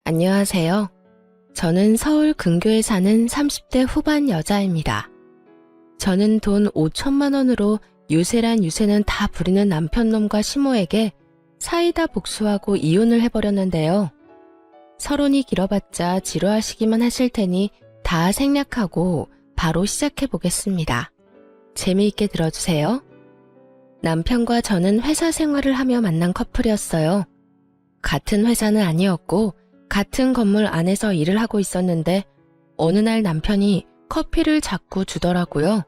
안녕하세요. 저는 서울 근교에 사는 30대 후반 여자입니다. 저는 돈 5천만 원으로 유세란 유세는 다 부리는 남편놈과 시모에게 사이다 복수하고 이혼을 해버렸는데요. 서론이 길어봤자 지루하시기만 하실 테니 다 생략하고 바로 시작해 보겠습니다. 재미있게 들어주세요. 남편과 저는 회사 생활을 하며 만난 커플이었어요. 같은 회사는 아니었고 같은 건물 안에서 일을 하고 있었는데 어느 날 남편이 커피를 자꾸 주더라고요.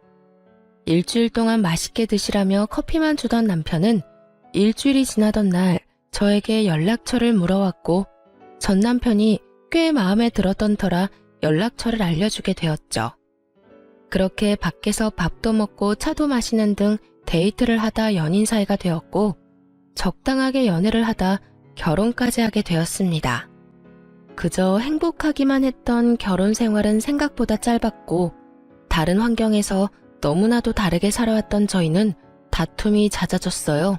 일주일 동안 맛있게 드시라며 커피만 주던 남편은 일주일이 지나던 날 저에게 연락처를 물어왔고 전 남편이 꽤 마음에 들었던 터라 연락처를 알려주게 되었죠. 그렇게 밖에서 밥도 먹고 차도 마시는 등 데이트를 하다 연인 사이가 되었고 적당하게 연애를 하다 결혼까지 하게 되었습니다. 그저 행복하기만 했던 결혼 생활은 생각보다 짧았고 다른 환경에서 너무나도 다르게 살아왔던 저희는 다툼이 잦아졌어요.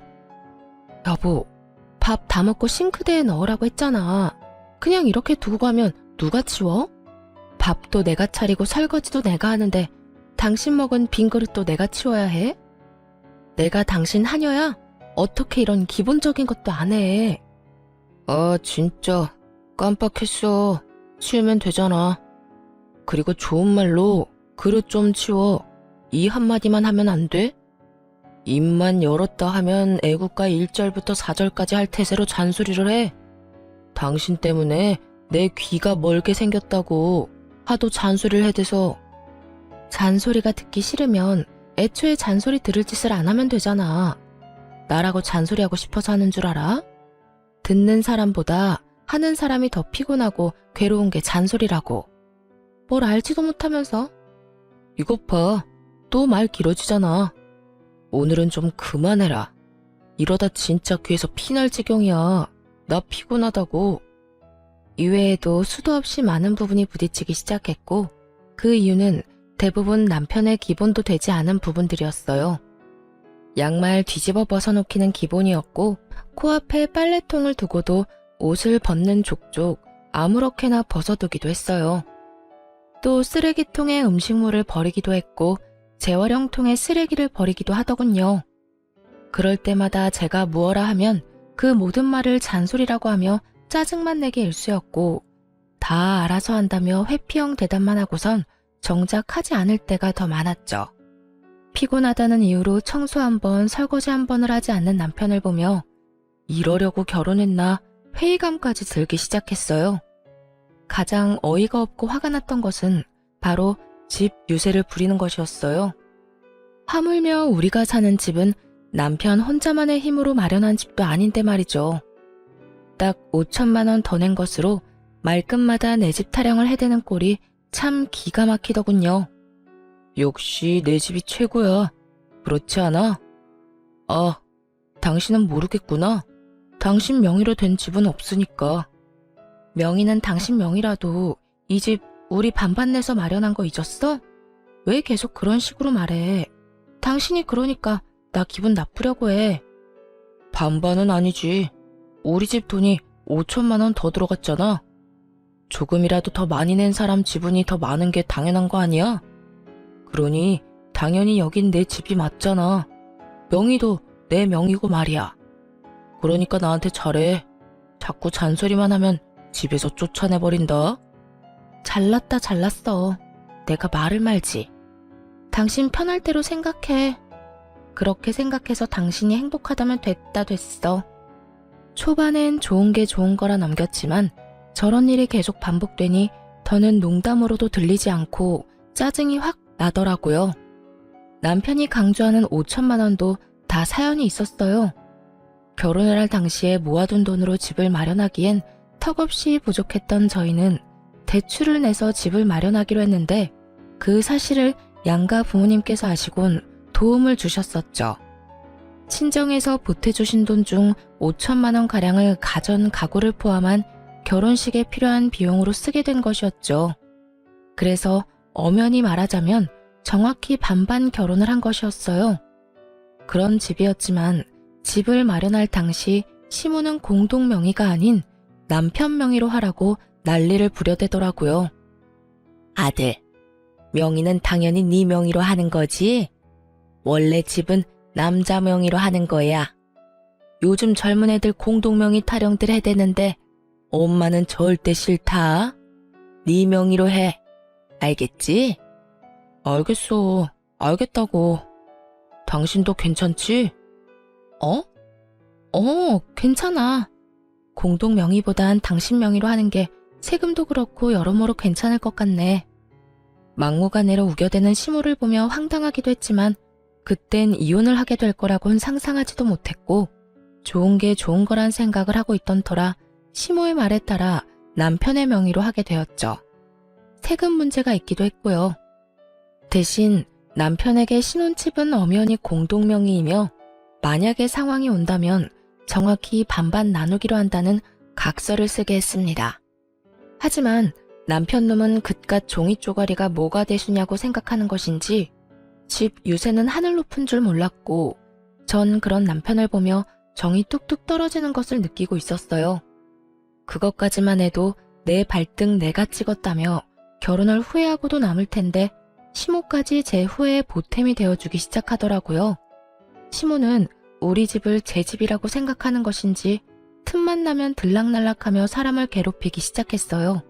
여보, 밥 다 먹고 싱크대에 넣으라고 했잖아. 그냥 이렇게 두고 가면 누가 치워? 밥도 내가 차리고 설거지도 내가 하는데 당신 먹은 빈 그릇도 내가 치워야 해? 내가 당신 하녀야? 어떻게 이런 기본적인 것도 안 해? 아, 진짜 깜빡했어. 치우면 되잖아. 그리고 좋은 말로 그릇 좀 치워. 이 한마디만 하면 안 돼? 입만 열었다 하면 애국가 1절부터 4절까지 할 태세로 잔소리를 해. 당신 때문에 내 귀가 멀게 생겼다고 하도 잔소리를 해대서. 잔소리가 듣기 싫으면 애초에 잔소리 들을 짓을 안 하면 되잖아. 나라고 잔소리하고 싶어서 하는 줄 알아? 듣는 사람보다 하는 사람이 더 피곤하고 괴로운 게 잔소리라고. 뭘 알지도 못하면서. 이것 봐. 또 말 길어지잖아. 오늘은 좀 그만해라. 이러다 진짜 귀에서 피날 지경이야. 나 피곤하다고. 이외에도 수도 없이 많은 부분이 부딪히기 시작했고 그 이유는 대부분 남편의 기본도 되지 않은 부분들이었어요. 양말 뒤집어 벗어놓기는 기본이었고 코앞에 빨래통을 두고도 옷을 벗는 족족 아무렇게나 벗어두기도 했어요. 또 쓰레기통에 음식물을 버리기도 했고 재활용통에 쓰레기를 버리기도 하더군요. 그럴 때마다 제가 무어라 하면 그 모든 말을 잔소리라고 하며 짜증만 내게 일쑤였고 다 알아서 한다며 회피형 대답만 하고선 정작 하지 않을 때가 더 많았죠. 피곤하다는 이유로 청소 한 번, 설거지 한 번을 하지 않는 남편을 보며 이러려고 결혼했나 회의감까지 들기 시작했어요. 가장 어이가 없고 화가 났던 것은 바로 집 유세를 부리는 것이었어요. 하물며 우리가 사는 집은 남편 혼자만의 힘으로 마련한 집도 아닌데 말이죠. 딱 5천만 원 더 낸 것으로 말끝마다 내 집 타령을 해대는 꼴이 참 기가 막히더군요. 역시 내 집이 최고야. 그렇지 않아? 아, 당신은 모르겠구나. 당신 명의로 된 집은 없으니까. 명의는 당신 명의라도 이 집 우리 반반 내서 마련한 거 잊었어? 왜 계속 그런 식으로 말해? 당신이 그러니까 나 기분 나쁘려고 해. 반반은 아니지. 우리 집 돈이 5천만 원 더 들어갔잖아. 조금이라도 더 많이 낸 사람 지분이 더 많은 게 당연한 거 아니야? 그러니 당연히 여긴 내 집이 맞잖아. 명의도 내 명의고 말이야. 그러니까 나한테 잘해. 자꾸 잔소리만 하면 집에서 쫓아내버린다. 잘났다 잘났어. 내가 말을 말지. 당신 편할 대로 생각해. 그렇게 생각해서 당신이 행복하다면 됐다 됐어. 초반엔 좋은 게 좋은 거라 넘겼지만 저런 일이 계속 반복되니 더는 농담으로도 들리지 않고 짜증이 확 나더라고요. 남편이 강조하는 5천만 원도 다 사연이 있었어요. 결혼을 할 당시에 모아둔 돈으로 집을 마련하기엔 턱없이 부족했던 저희는 대출을 내서 집을 마련하기로 했는데 그 사실을 양가 부모님께서 아시곤 도움을 주셨었죠. 친정에서 보태주신 돈 중 5천만 원 가량을 가전 가구를 포함한 결혼식에 필요한 비용으로 쓰게 된 것이었죠. 그래서 엄연히 말하자면 정확히 반반 결혼을 한 것이었어요. 그런 집이었지만 집을 마련할 당시 시모는 공동 명의가 아닌 남편 명의로 하라고 난리를 부려대더라고요. 아들, 명의는 당연히 네 명의로 하는 거지. 원래 집은 남자 명의로 하는 거야. 요즘 젊은 애들 공동명의 타령들 해대는데 엄마는 절대 싫다. 네 명의로 해. 알겠지? 알겠어. 알겠다고. 당신도 괜찮지? 괜찮아. 공동 명의보단 당신 명의로 하는 게 세금도 그렇고 여러모로 괜찮을 것 같네. 막무가내로 우겨대는 시모를 보며 황당하기도 했지만 그땐 이혼을 하게 될 거라곤 상상하지도 못했고 좋은 게 좋은 거란 생각을 하고 있던 터라 시모의 말에 따라 남편의 명의로 하게 되었죠. 세금 문제가 있기도 했고요. 대신 남편에게 신혼집은 엄연히 공동명의이며 만약에 상황이 온다면 정확히 반반 나누기로 한다는 각서를 쓰게 했습니다. 하지만 남편 놈은 그깟 종이 쪼가리가 뭐가 대수냐고 생각하는 것인지 집 유세는 하늘 높은 줄 몰랐고 전 그런 남편을 보며 정이 뚝뚝 떨어지는 것을 느끼고 있었어요. 그것까지만 해도 내 발등 내가 찍었다며 결혼을 후회하고도 남을 텐데 시모까지 제 후회의 보탬이 되어주기 시작하더라고요. 시모는 우리 집을 제 집이라고 생각하는 것인지 틈만 나면 들락날락하며 사람을 괴롭히기 시작했어요.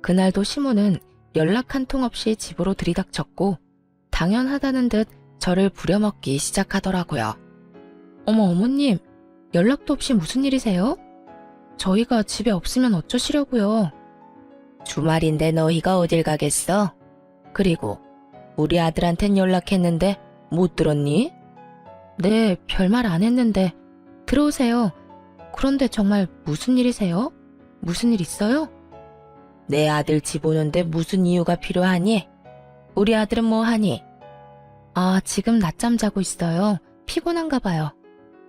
그날도 시모는 연락 한 통 없이 집으로 들이닥쳤고 당연하다는 듯 저를 부려먹기 시작하더라고요. 어머님, 연락도 없이 무슨 일이세요? 저희가 집에 없으면 어쩌시려고요? 주말인데 너희가 어딜 가겠어? 그리고 우리 아들한텐 연락했는데 못 들었니? 네, 별말 안 했는데 들어오세요. 그런데 정말 무슨 일이세요? 무슨 일 있어요? 내 아들 집 오는데 무슨 이유가 필요하니? 우리 아들은 뭐 하니? 아, 지금 낮잠 자고 있어요. 피곤한가 봐요.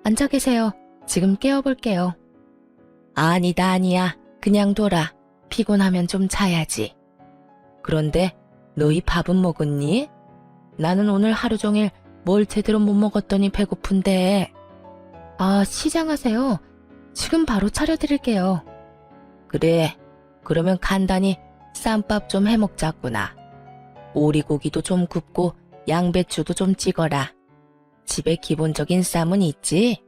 앉아 계세요. 지금 깨워볼게요. 아니야. 그냥 둬라. 피곤하면 좀 자야지. 그런데 너희 밥은 먹었니? 나는 오늘 하루 종일 뭘 제대로 못 먹었더니 배고픈데. 아, 시장하세요. 지금 바로 차려드릴게요. 그래, 그러면 간단히 쌈밥 좀 해먹자꾸나. 오리고기도 좀 굽고 양배추도 좀 찍어라. 집에 기본적인 쌈은 있지?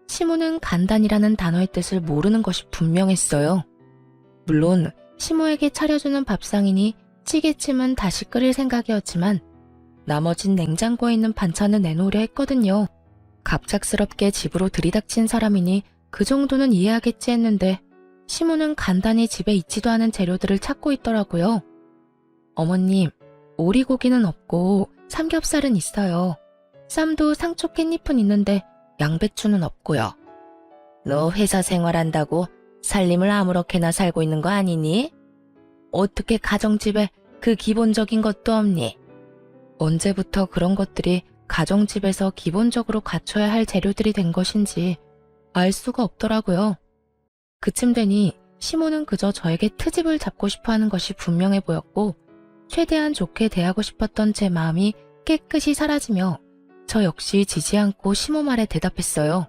시모는 간단이라는 단어의 뜻을 모르는 것이 분명했어요. 물론 시모에게 차려주는 밥상이니 찌개찜은 다시 끓일 생각이었지만 나머진 냉장고에 있는 반찬을 내놓으려 했거든요. 갑작스럽게 집으로 들이닥친 사람이니 그 정도는 이해하겠지 했는데 시모는 간단히 집에 있지도 않은 재료들을 찾고 있더라고요. 어머님, 오리고기는 없고 삼겹살은 있어요. 쌈도 상추 깻잎은 있는데 양배추는 없고요. 너 회사 생활한다고 살림을 아무렇게나 살고 있는 거 아니니? 어떻게 가정집에 그 기본적인 것도 없니? 언제부터 그런 것들이 가정집에서 기본적으로 갖춰야 할 재료들이 된 것인지 알 수가 없더라고요. 그쯤 되니 시모는 그저 저에게 트집을 잡고 싶어하는 것이 분명해 보였고 최대한 좋게 대하고 싶었던 제 마음이 깨끗이 사라지며 저 역시 지지 않고 시모 말에 대답했어요.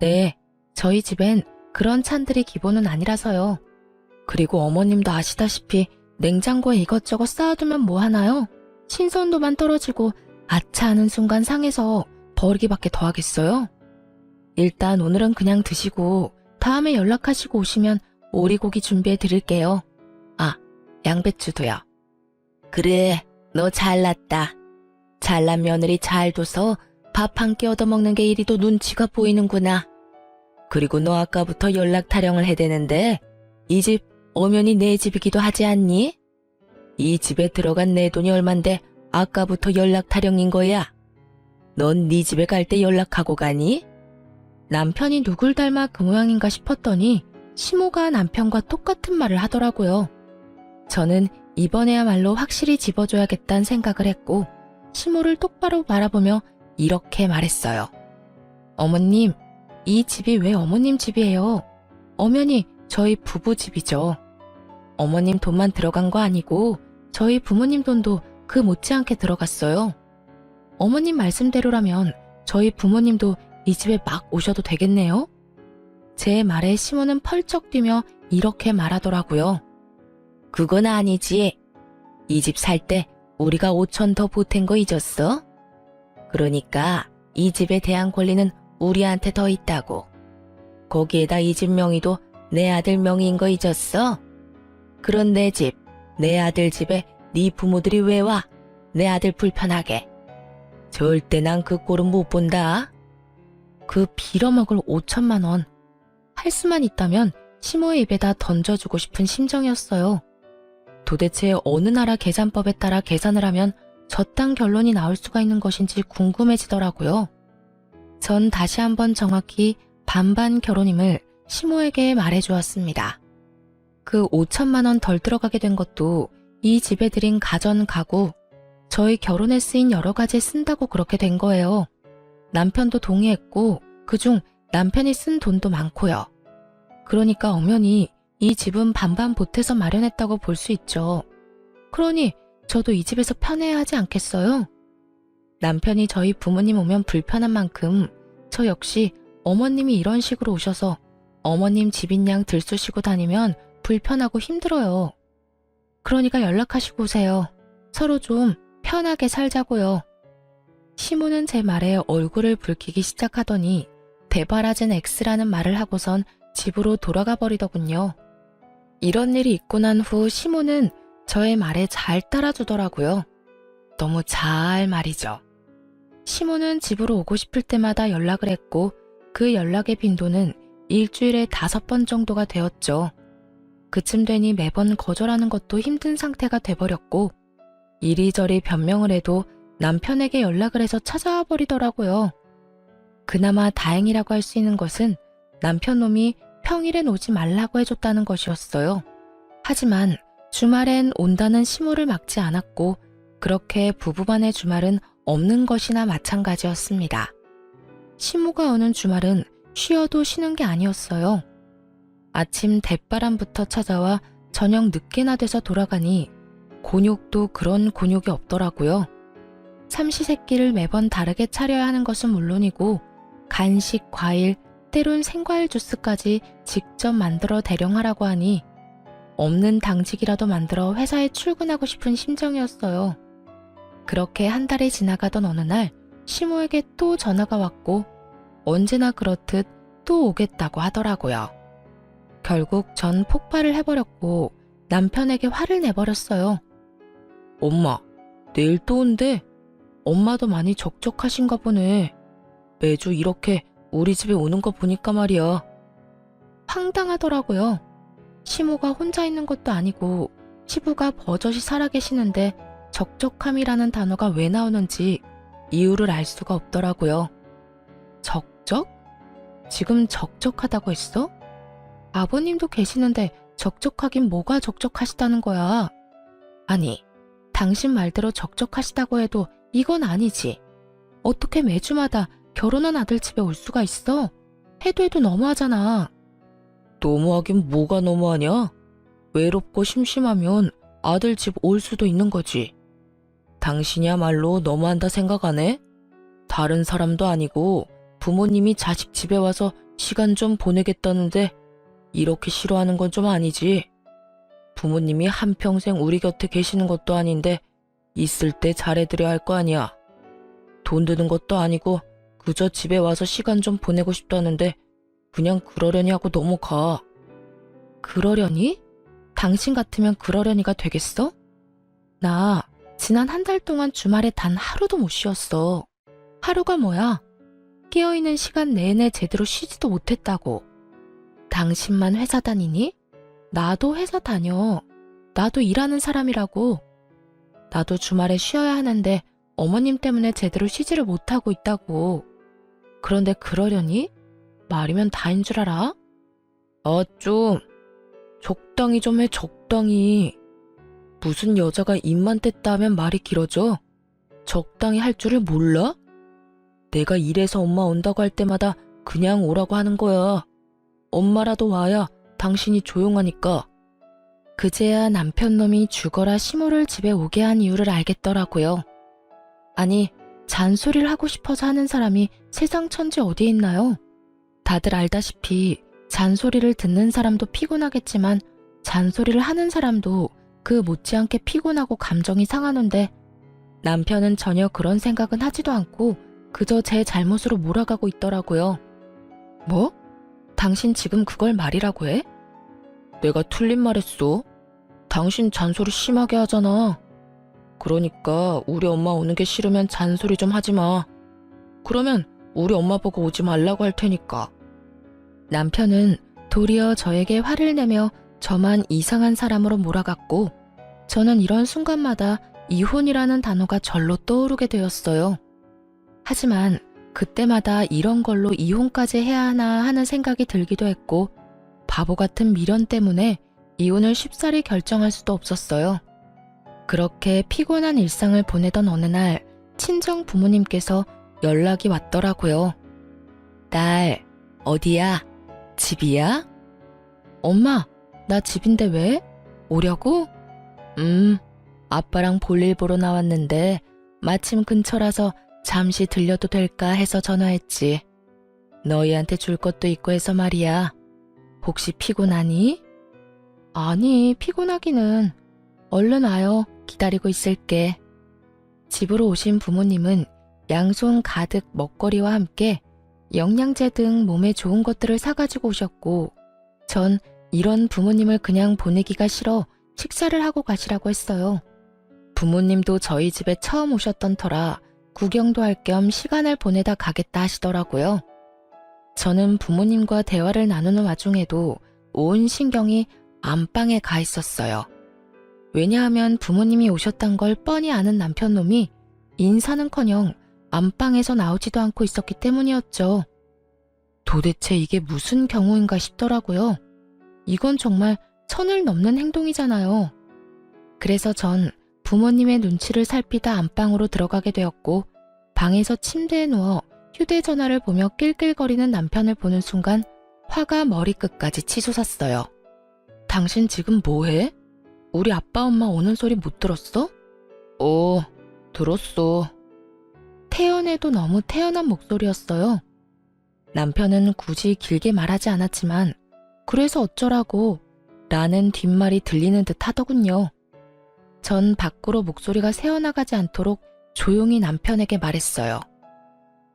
네, 저희 집엔 그런 찬들이 기본은 아니라서요. 그리고 어머님도 아시다시피 냉장고에 이것저것 쌓아두면 뭐 하나요? 신선도만 떨어지고 아차 하는 순간 상해서 버리기밖에 더 하겠어요? 일단 오늘은 그냥 드시고 다음에 연락하시고 오시면 오리고기 준비해 드릴게요. 아, 양배추도요. 그래, 너 잘났다. 잘난 며느리 잘 둬서 밥 한 끼 얻어먹는 게 이리도 눈치가 보이는구나. 그리고 너 아까부터 연락 타령을 해대는데 이 집 엄연히 내 집이기도 하지 않니? 이 집에 들어간 내 돈이 얼만데 아까부터 연락 타령인 거야. 넌 네 집에 갈 때 연락하고 가니? 남편이 누굴 닮아 그 모양인가 싶었더니 시모가 남편과 똑같은 말을 하더라고요. 저는 이번에야말로 확실히 집어줘야겠다는 생각을 했고 시모를 똑바로 바라보며 이렇게 말했어요. 어머님, 이 집이 왜 어머님 집이에요? 엄연히 저희 부부 집이죠. 어머님 돈만 들어간 거 아니고 저희 부모님 돈도 그 못지않게 들어갔어요. 어머님 말씀대로라면 저희 부모님도 이 집에 막 오셔도 되겠네요? 제 말에 시모는 펄쩍 뛰며 이렇게 말하더라고요. 그건 아니지. 이 집 살 때 우리가 5천 더 보탠 거 잊었어? 그러니까 이 집에 대한 권리는 우리한테 더 있다고. 거기에다 이 집 명의도 내 아들 명의인 거 잊었어? 그런 내 집, 내 아들 집에 네 부모들이 왜 와? 내 아들 불편하게. 절대 난 그 꼴은 못 본다. 그 빌어먹을 5천만 원. 할 수만 있다면 시모의 입에다 던져주고 싶은 심정이었어요. 도대체 어느 나라 계산법에 따라 계산을 하면 저딴 결론이 나올 수가 있는 것인지 궁금해지더라고요. 전 다시 한번 정확히 반반 결혼임을 시모에게 말해주었습니다. 그 5천만 원 덜 들어가게 된 것도 이 집에 들인 가전 가구, 저희 결혼에 쓰인 여러 가지에 쓴다고 그렇게 된 거예요. 남편도 동의했고 그중 남편이 쓴 돈도 많고요. 그러니까 엄연히 이 집은 반반 보태서 마련했다고 볼 수 있죠. 그러니 저도 이 집에서 편해야 하지 않겠어요? 남편이 저희 부모님 오면 불편한 만큼 저 역시 어머님이 이런 식으로 오셔서 어머님 집인 양 들쑤시고 다니면 불편하고 힘들어요. 그러니까 연락하시고 오세요. 서로 좀 편하게 살자고요. 시모는 제 말에 얼굴을 붉히기 시작하더니 대바라진 X라는 말을 하고선 집으로 돌아가 버리더군요. 이런 일이 있고 난 후 시모는 저의 말에 잘 따라주더라고요. 너무 잘 말이죠. 시모는 집으로 오고 싶을 때마다 연락을 했고 그 연락의 빈도는 일주일에 5번 정도가 되었죠. 그쯤 되니 매번 거절하는 것도 힘든 상태가 돼버렸고 이리저리 변명을 해도 남편에게 연락을 해서 찾아와 버리더라고요. 그나마 다행이라고 할 수 있는 것은 남편 놈이 평일엔 오지 말라고 해줬다는 것이었어요. 하지만 주말엔 온다는 시모를 막지 않았고 그렇게 부부간의 주말은 없는 것이나 마찬가지였습니다. 시모가 오는 주말은 쉬어도 쉬는 게 아니었어요. 아침 대바람부터 찾아와 저녁 늦게나 돼서 돌아가니 곤욕도 그런 곤욕이 없더라고요. 삼시세끼를 매번 다르게 차려야 하는 것은 물론이고 간식, 과일, 때론 생과일 주스까지 직접 만들어 대령하라고 하니 없는 당직이라도 만들어 회사에 출근하고 싶은 심정이었어요. 그렇게 한 달이 지나가던 어느 날 시모에게 또 전화가 왔고 언제나 그렇듯 또 오겠다고 하더라고요. 결국 전 폭발을 해버렸고 남편에게 화를 내버렸어요. 엄마, 내일 또 온대. 엄마도 많이 적적하신가 보네. 매주 이렇게 우리 집에 오는 거 보니까 말이야. 황당하더라고요. 시모가 혼자 있는 것도 아니고 시부가 버젓이 살아계시는데 적적함이라는 단어가 왜 나오는지 이유를 알 수가 없더라고요. 적적? 지금 적적하다고 했어? 아버님도 계시는데 적적하긴 뭐가 적적하시다는 거야. 아니, 당신 말대로 적적하시다고 해도 이건 아니지. 어떻게 매주마다 결혼한 아들 집에 올 수가 있어? 해도 너무하잖아. 너무하긴 뭐가 너무하냐? 외롭고 심심하면 아들 집 올 수도 있는 거지. 당신이야말로 너무한다 생각 안 해? 다른 사람도 아니고 부모님이 자식 집에 와서 시간 좀 보내겠다는데 이렇게 싫어하는 건 좀 아니지. 부모님이 한평생 우리 곁에 계시는 것도 아닌데 있을 때 잘해드려야 할 거 아니야. 돈 드는 것도 아니고 그저 집에 와서 시간 좀 보내고 싶다는데 그냥 그러려니 하고 넘어가. 그러려니? 당신 같으면 그러려니가 되겠어? 나 지난 한 달 동안 주말에 단 하루도 못 쉬었어. 하루가 뭐야? 깨어있는 시간 내내 제대로 쉬지도 못했다고. 당신만 회사 다니니? 나도 회사 다녀. 나도 일하는 사람이라고. 나도 주말에 쉬어야 하는데 어머님 때문에 제대로 쉬지를 못하고 있다고. 그런데 그러려니? 말이면 다인 줄 알아? 좀 적당히 좀 해, 적당히. 무슨 여자가 입만 뗐다 하면 말이 길어져? 적당히 할 줄을 몰라? 내가 일해서 엄마 온다고 할 때마다 그냥 오라고 하는 거야. 엄마라도 와야 당신이 조용하니까. 그제야 남편 놈이 죽어라 시모를 집에 오게 한 이유를 알겠더라고요. 아니, 잔소리를 하고 싶어서 하는 사람이 세상 천지 어디에 있나요? 다들 알다시피 잔소리를 듣는 사람도 피곤하겠지만 잔소리를 하는 사람도 그 못지않게 피곤하고 감정이 상하는데 남편은 전혀 그런 생각은 하지도 않고 그저 제 잘못으로 몰아가고 있더라고요. 뭐? 당신 지금 그걸 말이라고 해? 내가 틀린 말 했어. 당신 잔소리 심하게 하잖아. 그러니까 우리 엄마 오는 게 싫으면 잔소리 좀 하지 마. 그러면 우리 엄마 보고 오지 말라고 할 테니까. 남편은 도리어 저에게 화를 내며 저만 이상한 사람으로 몰아갔고 저는 이런 순간마다 이혼이라는 단어가 절로 떠오르게 되었어요. 하지만 그때마다 이런 걸로 이혼까지 해야 하나 하는 생각이 들기도 했고 바보 같은 미련 때문에 이혼을 쉽사리 결정할 수도 없었어요. 그렇게 피곤한 일상을 보내던 어느 날 친정 부모님께서 연락이 왔더라고요. 딸, 어디야? 집이야? 엄마, 나 집인데 왜? 오려고? 아빠랑 볼일 보러 나왔는데 마침 근처라서 잠시 들려도 될까 해서 전화했지. 너희한테 줄 것도 있고 해서 말이야. 혹시 피곤하니? 아니, 피곤하기는. 얼른 와요. 기다리고 있을게. 집으로 오신 부모님은 양손 가득 먹거리와 함께 영양제 등 몸에 좋은 것들을 사가지고 오셨고 전 이런 부모님을 그냥 보내기가 싫어 식사를 하고 가시라고 했어요. 부모님도 저희 집에 처음 오셨던 터라 구경도 할 겸 시간을 보내다 가겠다 하시더라고요. 저는 부모님과 대화를 나누는 와중에도 온 신경이 안방에 가 있었어요. 왜냐하면 부모님이 오셨단 걸 뻔히 아는 남편놈이 인사는커녕 안방에서 나오지도 않고 있었기 때문이었죠. 도대체 이게 무슨 경우인가 싶더라고요. 이건 정말 선을 넘는 행동이잖아요. 그래서 전 부모님의 눈치를 살피다 안방으로 들어가게 되었고 방에서 침대에 누워 휴대전화를 보며 낄낄거리는 남편을 보는 순간 화가 머리끝까지 치솟았어요. 당신 지금 뭐해? 우리 아빠 엄마 오는 소리 못 들었어? 들었어. 태연해도 너무 태연한 목소리였어요. 남편은 굳이 길게 말하지 않았지만 그래서 어쩌라고 라는 뒷말이 들리는 듯 하더군요. 전 밖으로 목소리가 새어나가지 않도록 조용히 남편에게 말했어요.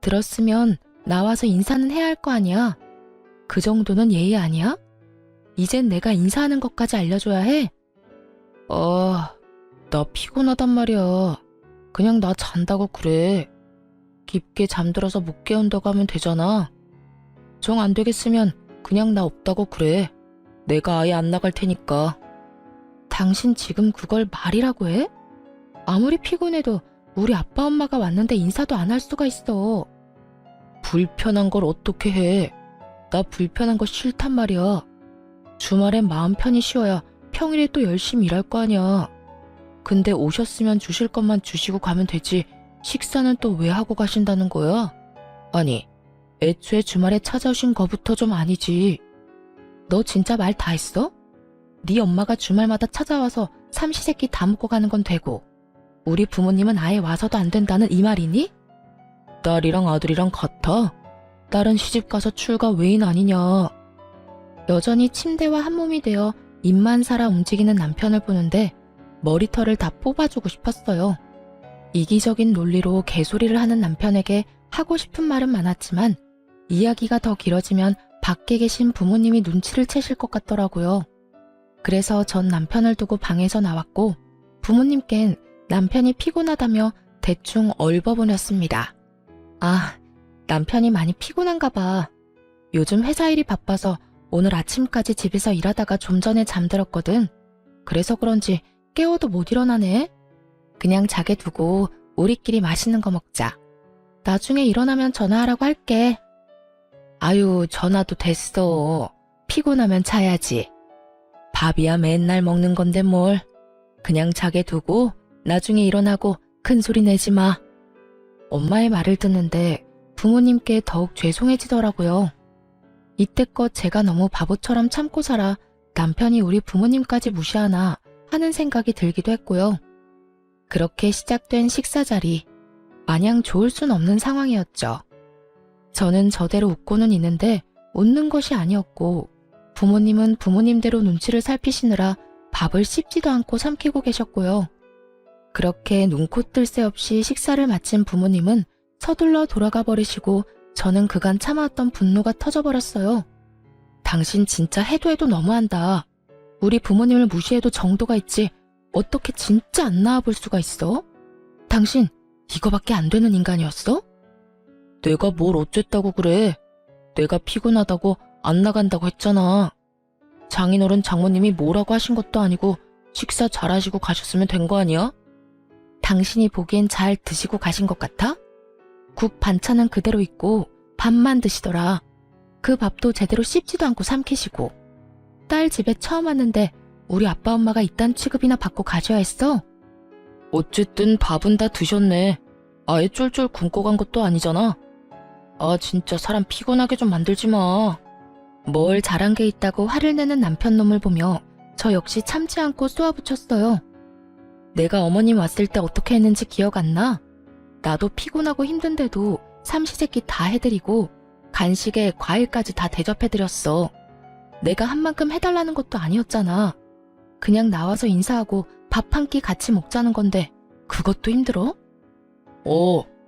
들었으면 나와서 인사는 해야 할 거 아니야? 그 정도는 예의 아니야? 이젠 내가 인사하는 것까지 알려줘야 해? 나 피곤하단 말이야. 그냥 나 잔다고 그래. 깊게 잠들어서 못 깨운다고 하면 되잖아. 정 안 되겠으면 그냥 나 없다고 그래. 내가 아예 안 나갈 테니까. 당신 지금 그걸 말이라고 해? 아무리 피곤해도 우리 아빠 엄마가 왔는데 인사도 안 할 수가 있어. 불편한 걸 어떻게 해? 나 불편한 거 싫단 말이야. 주말엔 마음 편히 쉬어야 평일에 또 열심히 일할 거 아니야. 근데 오셨으면 주실 것만 주시고 가면 되지 식사는 또 왜 하고 가신다는 거야? 아니, 애초에 주말에 찾아오신 거부터 좀 아니지. 너 진짜 말 다 했어? 네 엄마가 주말마다 찾아와서 삼시세끼 다 먹고 가는 건 되고 우리 부모님은 아예 와서도 안 된다는 이 말이니? 딸이랑 아들이랑 같아? 딸은 시집가서 출가 외인 아니냐. 여전히 침대와 한몸이 되어 입만 살아 움직이는 남편을 보는데 머리털을 다 뽑아주고 싶었어요. 이기적인 논리로 개소리를 하는 남편에게 하고 싶은 말은 많았지만 이야기가 더 길어지면 밖에 계신 부모님이 눈치를 채실 것 같더라고요. 그래서 전 남편을 두고 방에서 나왔고 부모님께는 남편이 피곤하다며 대충 얼버무렸습니다. 남편이 많이 피곤한가 봐. 요즘 회사 일이 바빠서 오늘 아침까지 집에서 일하다가 좀 전에 잠들었거든. 그래서 그런지 깨워도 못 일어나네. 그냥 자게 두고 우리끼리 맛있는 거 먹자. 나중에 일어나면 전화하라고 할게. 아유, 전화도 됐어. 피곤하면 자야지. 밥이야 맨날 먹는 건데 뭘. 그냥 자게 두고 나중에 일어나고 큰 소리 내지 마. 엄마의 말을 듣는데 부모님께 더욱 죄송해지더라고요. 이때껏 제가 너무 바보처럼 참고 살아 남편이 우리 부모님까지 무시하나 하는 생각이 들기도 했고요. 그렇게 시작된 식사 자리, 마냥 좋을 순 없는 상황이었죠. 저는 저대로 웃고는 있는데 웃는 것이 아니었고 부모님은 부모님대로 눈치를 살피시느라 밥을 씹지도 않고 삼키고 계셨고요. 그렇게 눈코 뜰 새 없이 식사를 마친 부모님은 서둘러 돌아가 버리시고 저는 그간 참아왔던 분노가 터져버렸어요. 당신 진짜 해도 해도 너무한다. 우리 부모님을 무시해도 정도가 있지 어떻게 진짜 안 나와볼 수가 있어? 당신 이거밖에 안 되는 인간이었어? 내가 뭘 어쨌다고 그래. 내가 피곤하다고 안 나간다고 했잖아. 장인어른 장모님이 뭐라고 하신 것도 아니고 식사 잘하시고 가셨으면 된 거 아니야? 당신이 보기엔 잘 드시고 가신 것 같아? 국 반찬은 그대로 있고 밥만 드시더라. 그 밥도 제대로 씹지도 않고 삼키시고. 딸 집에 처음 왔는데 우리 아빠 엄마가 이딴 취급이나 받고 가셔야 했어? 어쨌든 밥은 다 드셨네. 아예 쫄쫄 굶고 간 것도 아니잖아. 아 진짜 사람 피곤하게 좀 만들지 마. 뭘 잘한 게 있다고 화를 내는 남편 놈을 보며 저 역시 참지 않고 쏘아붙였어요. 내가 어머님 왔을 때 어떻게 했는지 기억 안 나? 나도 피곤하고 힘든데도 삼시세끼 다 해드리고 간식에 과일까지 다 대접해드렸어. 내가 한 만큼 해달라는 것도 아니었잖아. 그냥 나와서 인사하고 밥 한 끼 같이 먹자는 건데 그것도 힘들어?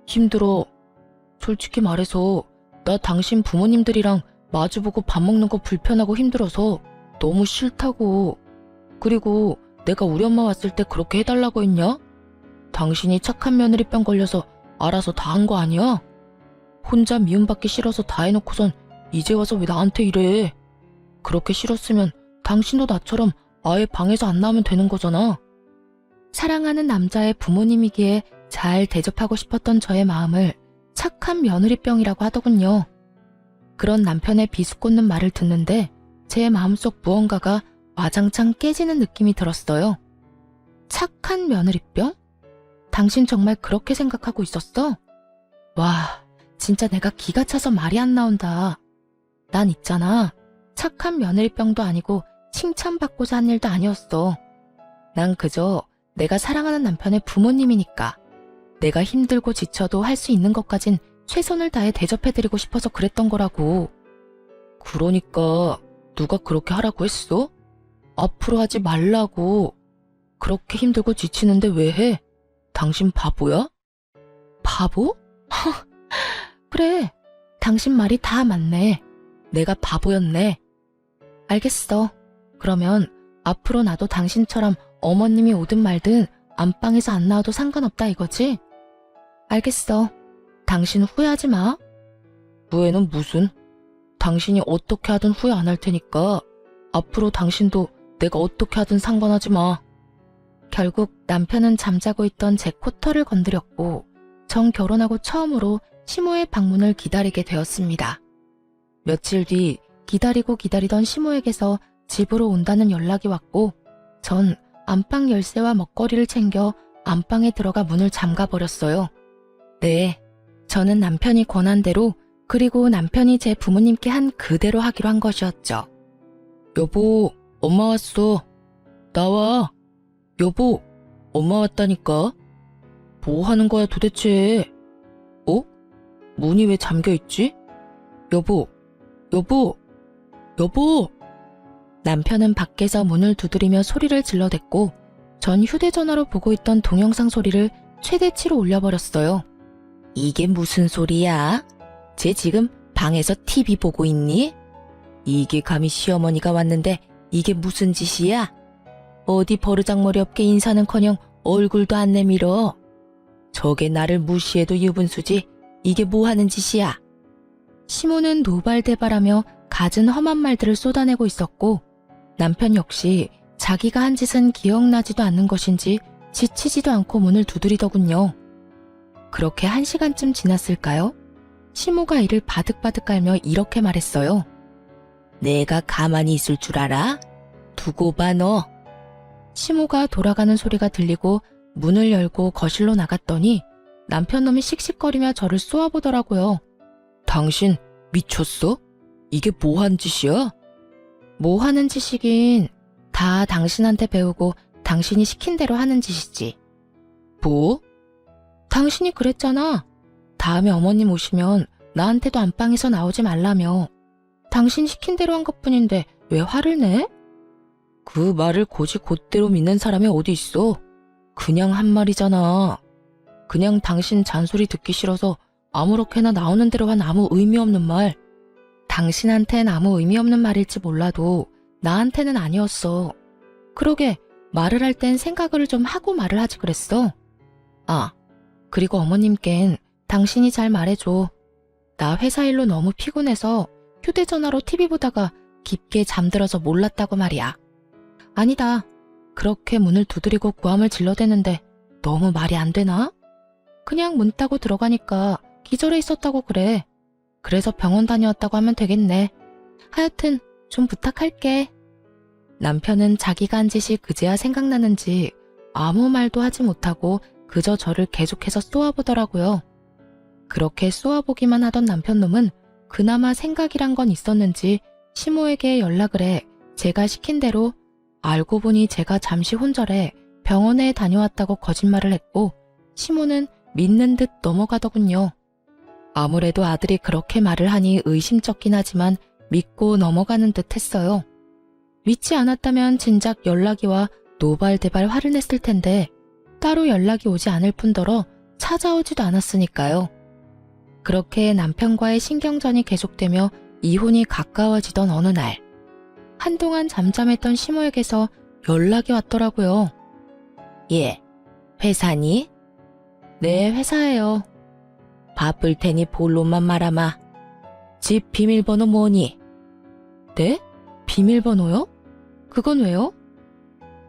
힘들어. 솔직히 말해서 나 당신 부모님들이랑 마주보고 밥 먹는 거 불편하고 힘들어서 너무 싫다고. 그리고 내가 우리 엄마 왔을 때 그렇게 해달라고 했냐? 당신이 착한 며느리병 걸려서 알아서 다 한 거 아니야? 혼자 미움받기 싫어서 다 해놓고선 이제 와서 왜 나한테 이래? 그렇게 싫었으면 당신도 나처럼 아예 방에서 안 나오면 되는 거잖아. 사랑하는 남자의 부모님이기에 잘 대접하고 싶었던 저의 마음을 착한 며느리병이라고 하더군요. 그런 남편의 비수꽂는 말을 듣는데 제 마음속 무언가가 와장창 깨지는 느낌이 들었어요. 착한 며느리병? 당신 정말 그렇게 생각하고 있었어? 와, 진짜 내가 기가 차서 말이 안 나온다. 난 있잖아. 착한 며느리병도 아니고 칭찬받고자 한 일도 아니었어. 난 그저 내가 사랑하는 남편의 부모님이니까 내가 힘들고 지쳐도 할 수 있는 것까진 최선을 다해 대접해드리고 싶어서 그랬던 거라고. 그러니까 누가 그렇게 하라고 했어? 앞으로 하지 말라고. 그렇게 힘들고 지치는데 왜 해? 당신 바보야? 바보? 그래, 당신 말이 다 맞네. 내가 바보였네. 알겠어. 그러면 앞으로 나도 당신처럼 어머님이 오든 말든 안방에서 안 나와도 상관없다 이거지? 알겠어. 당신 후회하지 마. 후회는 무슨? 당신이 어떻게 하든 후회 안 할 테니까 앞으로 당신도 내가 어떻게 하든 상관하지 마. 결국 남편은 잠자고 있던 제 코털을 건드렸고 전 결혼하고 처음으로 시모의 방문을 기다리게 되었습니다. 며칠 뒤 기다리고 기다리던 시모에게서 집으로 온다는 연락이 왔고 전 안방 열쇠와 먹거리를 챙겨 안방에 들어가 문을 잠가버렸어요. 네, 저는 남편이 권한 대로 그리고 남편이 제 부모님께 한 그대로 하기로 한 것이었죠. 여보, 엄마 왔어. 나와. 여보, 엄마 왔다니까. 뭐 하는 거야 도대체? 문이 왜 잠겨있지? 여보, 여보, 여보! 남편은 밖에서 문을 두드리며 소리를 질러댔고 전 휴대전화로 보고 있던 동영상 소리를 최대치로 올려버렸어요. 이게 무슨 소리야? 쟤 지금 방에서 TV 보고 있니? 이게 감히 시어머니가 왔는데 이게 무슨 짓이야? 어디 버르장머리 없게 인사는커녕 얼굴도 안 내밀어. 저게 나를 무시해도 유분수지. 이게 뭐 하는 짓이야? 시모는 노발대발하며 갖은 험한 말들을 쏟아내고 있었고 남편 역시 자기가 한 짓은 기억나지도 않는 것인지 지치지도 않고 문을 두드리더군요. 그렇게 1시간쯤 지났을까요? 시모가 이를 바득바득 깔며 이렇게 말했어요. 내가 가만히 있을 줄 알아? 두고 봐 너. 시모가 돌아가는 소리가 들리고 문을 열고 거실로 나갔더니 남편 놈이 씩씩거리며 저를 쏘아보더라고요. 당신 미쳤어? 이게 뭐 하는 짓이야? 뭐 하는 짓이긴 다 당신한테 배우고 당신이 시킨 대로 하는 짓이지. 뭐? 당신이 그랬잖아. 다음에 어머님 오시면 나한테도 안방에서 나오지 말라며. 당신 시킨 대로 한 것뿐인데 왜 화를 내? 그 말을 곧이 곧대로 믿는 사람이 어디 있어? 그냥 한 말이잖아. 그냥 당신 잔소리 듣기 싫어서 아무렇게나 나오는 대로 한 아무 의미 없는 말. 당신한텐 아무 의미 없는 말일지 몰라도 나한테는 아니었어. 그러게 말을 할 땐 생각을 좀 하고 말을 하지 그랬어. 아, 그리고 어머님껜 당신이 잘 말해줘. 나 회사 일로 너무 피곤해서 휴대전화로 TV 보다가 깊게 잠들어서 몰랐다고 말이야. 아니다. 그렇게 문을 두드리고 고함을 질러대는데 너무 말이 안 되나? 그냥 문 따고 들어가니까 기절해 있었다고 그래. 그래서 병원 다녀왔다고 하면 되겠네. 하여튼 좀 부탁할게. 남편은 자기가 한 짓이 그제야 생각나는지 아무 말도 하지 못하고 그저 저를 계속해서 쏘아보더라고요. 그렇게 쏘아보기만 하던 남편놈은 그나마 생각이란 건 있었는지 시모에게 연락을 해 제가 시킨 대로 알고 보니 제가 잠시 혼절해 병원에 다녀왔다고 거짓말을 했고 시모는 믿는 듯 넘어가더군요. 아무래도 아들이 그렇게 말을 하니 의심쩍긴 하지만 믿고 넘어가는 듯 했어요. 믿지 않았다면 진작 연락이 와 노발대발 화를 냈을 텐데 따로 연락이 오지 않을 뿐더러 찾아오지도 않았으니까요. 그렇게 남편과의 신경전이 계속되며 이혼이 가까워지던 어느 날 한동안 잠잠했던 시모에게서 연락이 왔더라고요. 예, 회사니? 네, 회사예요. 바쁠 테니 본론만 말아마. 집 비밀번호 뭐니? 네? 비밀번호요? 그건 왜요?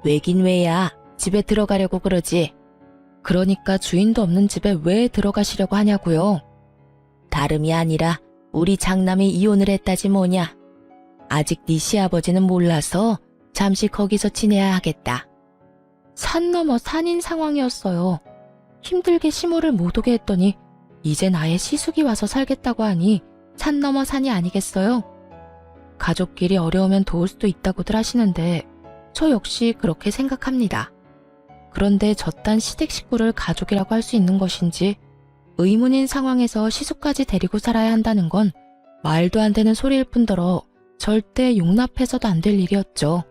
왜긴 왜야. 집에 들어가려고 그러지. 그러니까 주인도 없는 집에 왜 들어가시려고 하냐고요. 다름이 아니라 우리 장남이 이혼을 했다지 뭐냐. 아직 네 시아버지는 몰라서 잠시 거기서 지내야 하겠다. 산 넘어 산인 상황이었어요. 힘들게 시모를 못 오게 했더니 이젠 아예 시숙이 와서 살겠다고 하니 산 넘어 산이 아니겠어요? 가족끼리 어려우면 도울 수도 있다고들 하시는데 저 역시 그렇게 생각합니다. 그런데 저딴 시댁 식구를 가족이라고 할 수 있는 것인지 의문인 상황에서 시숙까지 데리고 살아야 한다는 건 말도 안 되는 소리일 뿐더러 절대 용납해서도 안 될 일이었죠.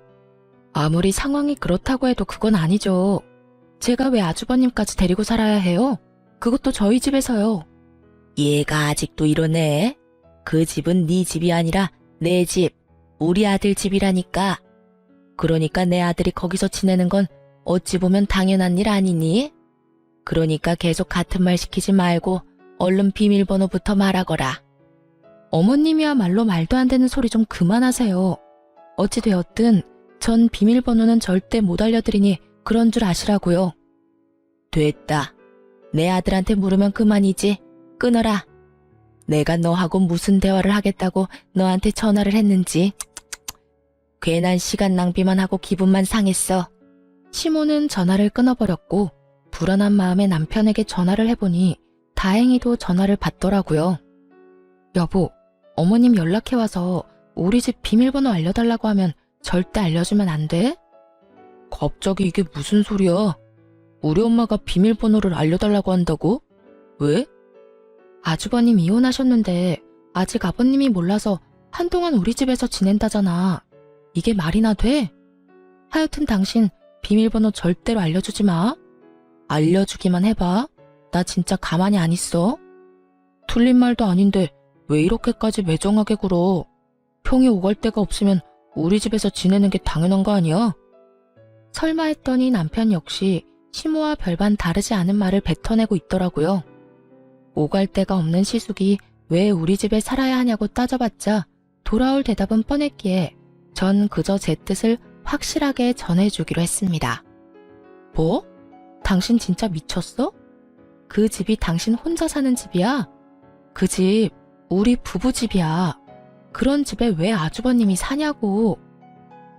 아무리 상황이 그렇다고 해도 그건 아니죠. 제가 왜 아주버님까지 데리고 살아야 해요? 그것도 저희 집에서요. 얘가 아직도 이러네. 그 집은 네 집이 아니라 내 집, 우리 아들 집이라니까. 그러니까 내 아들이 거기서 지내는 건 어찌 보면 당연한 일 아니니? 그러니까 계속 같은 말 시키지 말고 얼른 비밀번호부터 말하거라. 어머님이야말로 말도 안 되는 소리 좀 그만하세요. 어찌되었든 전 비밀번호는 절대 못 알려드리니 그런 줄 아시라고요. 됐다. 내 아들한테 물으면 그만이지. 끊어라. 내가 너하고 무슨 대화를 하겠다고 너한테 전화를 했는지. 괜한 시간 낭비만 하고 기분만 상했어. 시모는 전화를 끊어버렸고 불안한 마음에 남편에게 전화를 해보니 다행히도 전화를 받더라고요. 여보, 어머님 연락해와서 우리 집 비밀번호 알려달라고 하면 절대 알려주면 안 돼? 갑자기 이게 무슨 소리야? 우리 엄마가 비밀번호를 알려달라고 한다고? 왜? 아주버님 이혼하셨는데 아직 아버님이 몰라서 한동안 우리 집에서 지낸다잖아. 이게 말이나 돼? 하여튼 당신 비밀번호 절대로 알려주지 마. 알려주기만 해봐. 나 진짜 가만히 안 있어. 틀린 말도 아닌데 왜 이렇게까지 매정하게 굴어. 형이 오갈 데가 없으면 우리 집에서 지내는 게 당연한 거 아니야? 설마 했더니 남편 역시 시모와 별반 다르지 않은 말을 뱉어내고 있더라고요. 오갈 데가 없는 시숙이 왜 우리 집에 살아야 하냐고 따져봤자 돌아올 대답은 뻔했기에 전 그저 제 뜻을 확실하게 전해주기로 했습니다. 뭐? 당신 진짜 미쳤어? 그 집이 당신 혼자 사는 집이야? 그 집 우리 부부 집이야. 그런 집에 왜 아주버님이 사냐고.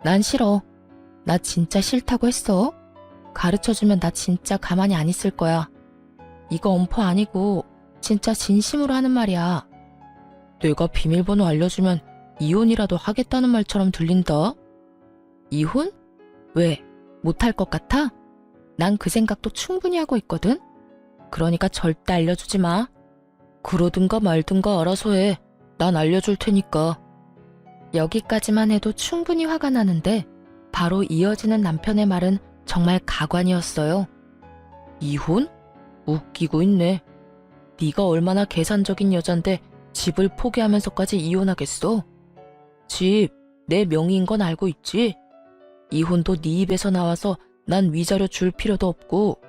난 싫어. 나 진짜 싫다고 했어. 가르쳐주면 나 진짜 가만히 안 있을 거야. 이거 엄포 아니고 진짜 진심으로 하는 말이야. 내가 비밀번호 알려주면 이혼이라도 하겠다는 말처럼 들린다. 이혼? 왜? 못할 것 같아? 난 그 생각도 충분히 하고 있거든. 그러니까 절대 알려주지 마. 그러든가 말든가 알아서 해. 난 알려줄 테니까. 여기까지만 해도 충분히 화가 나는데 바로 이어지는 남편의 말은 정말 가관이었어요. 이혼? 웃기고 있네. 네가 얼마나 계산적인 여잔데 집을 포기하면서까지 이혼하겠어? 집 내 명의인 건 알고 있지? 이혼도 네 입에서 나와서 난 위자료 줄 필요도 없고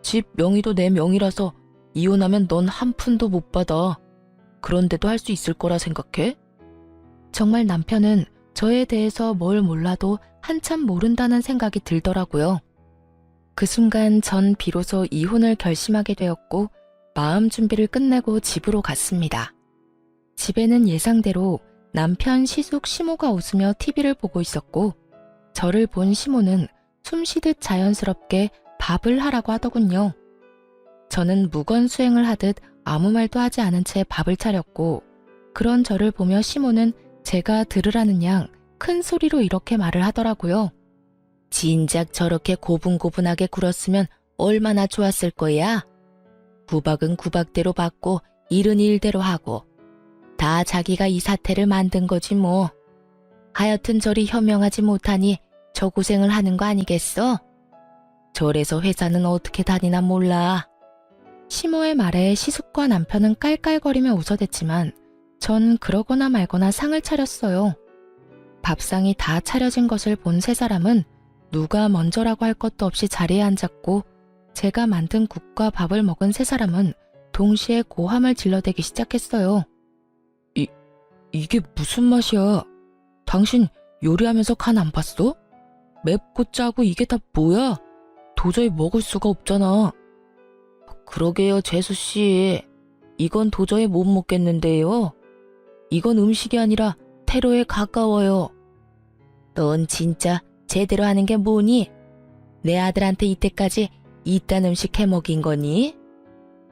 집 명의도 내 명의라서 이혼하면 넌 한 푼도 못 받아. 그런데도 할 수 있을 거라 생각해? 정말 남편은 저에 대해서 뭘 몰라도 한참 모른다는 생각이 들더라고요. 그 순간 전 비로소 이혼을 결심하게 되었고 마음 준비를 끝내고 집으로 갔습니다. 집에는 예상대로 남편 시숙 시모가 웃으며 TV를 보고 있었고 저를 본 시모는 숨쉬듯 자연스럽게 밥을 하라고 하더군요. 저는 무건수행을 하듯 아무 말도 하지 않은 채 밥을 차렸고 그런 저를 보며 시모는 제가 들으라는 양 큰 소리로 이렇게 말을 하더라고요. 진작 저렇게 고분고분하게 굴었으면 얼마나 좋았을 거야. 구박은 구박대로 받고 일은 일대로 하고 다 자기가 이 사태를 만든 거지 뭐. 하여튼 저리 현명하지 못하니 저 고생을 하는 거 아니겠어? 저래서 회사는 어떻게 다니나 몰라. 시모의 말에 시숙과 남편은 깔깔거리며 웃어댔지만 전 그러거나 말거나 상을 차렸어요. 밥상이 다 차려진 것을 본 세 사람은 누가 먼저라고 할 것도 없이 자리에 앉았고 제가 만든 국과 밥을 먹은 세 사람은 동시에 고함을 질러대기 시작했어요. 이게 무슨 맛이야? 당신 요리하면서 간 안 봤어? 맵고 짜고 이게 다 뭐야? 도저히 먹을 수가 없잖아. 그러게요, 재수씨. 이건 도저히 못 먹겠는데요. 이건 음식이 아니라 테러에 가까워요. 넌 진짜 제대로 하는 게 뭐니? 내 아들한테 이때까지 이딴 음식 해 먹인 거니?